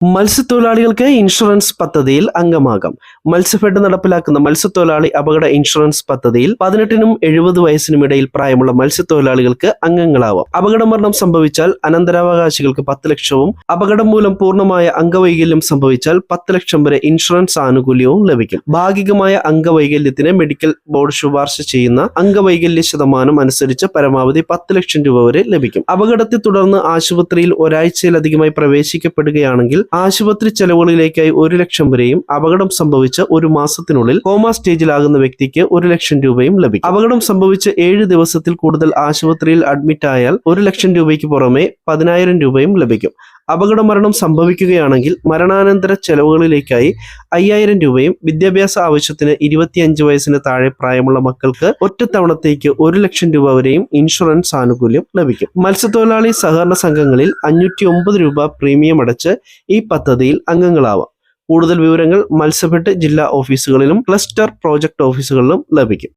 മത്സ്യത്തൊഴിലാളികൾക്ക് ഇൻഷുറൻസ് പദ്ധതിയിൽ അംഗമാകാം. മത്സ്യഫെഡ് നടപ്പിലാക്കുന്ന മത്സ്യത്തൊഴിലാളി അപകട ഇൻഷുറൻസ് പദ്ധതിയിൽ 18നും 70 വയസ്സിനും ഇടയിൽ പ്രായമുള്ള മത്സ്യത്തൊഴിലാളികൾക്ക് അംഗങ്ങളാവാം. അപകടമരണം സംഭവിച്ചാൽ അനന്തരാവകാശികൾക്ക് 10 ലക്ഷവും, അപകടം മൂലം പൂർണ്ണമായ അംഗവൈകല്യം സംഭവിച്ചാൽ 10 ലക്ഷം വരെ ഇൻഷുറൻസ് ആനുകൂല്യവും ലഭിക്കും. ഭാഗികമായ അംഗവൈകല്യത്തിന് മെഡിക്കൽ ബോർഡ് ശുപാർശ ചെയ്യുന്ന അംഗവൈകല്യ ശതമാനം അനുസരിച്ച് പരമാവധി 10 ലക്ഷം രൂപ വരെ ലഭിക്കും. അപകടത്തെ തുടർന്ന് ആശുപത്രിയിൽ ഒരാഴ്ചയിലധികമായി പ്രവേശിക്കപ്പെടുകയാണെങ്കിൽ ആശുപത്രി ചെലവുകളിലേക്കായി 1 ലക്ഷം വരെയും, അപകടം സംഭവിച്ച 1 മാസത്തിനുള്ളിൽ കോമ സ്റ്റേജിലാകുന്ന വ്യക്തിക്ക് 1 ലക്ഷം രൂപയും ലഭിക്കും. അപകടം സംഭവിച്ച് 7 ദിവസത്തിൽ കൂടുതൽ ആശുപത്രിയിൽ അഡ്മിറ്റ് ആയാൽ 1 ലക്ഷം രൂപയ്ക്ക് പുറമെ 10,000 രൂപയും ലഭിക്കും. അപകട മരണം സംഭവിക്കുകയാണെങ്കിൽ മരണാനന്തര ചെലവുകളിലേക്കായി 5,000 രൂപയും, വിദ്യാഭ്യാസ ആവശ്യത്തിന് 25 വയസ്സിന് താഴെ പ്രായമുള്ള മക്കൾക്ക് ഒറ്റത്തവണത്തേക്ക് 1 ലക്ഷം രൂപ വരെയും ഇൻഷുറൻസ് ആനുകൂല്യം ലഭിക്കും. മത്സ്യത്തൊഴിലാളി സഹകരണ സംഘങ്ങളിൽ 509 രൂപ പ്രീമിയം അടച്ച് ഈ പദ്ധതിയിൽ അംഗങ്ങളാവാം. കൂടുതൽ വിവരങ്ങൾ മത്സ്യഫെഡ് ജില്ലാ ഓഫീസുകളിലും ക്ലസ്റ്റർ പ്രോജക്ട് ഓഫീസുകളിലും ലഭിക്കും.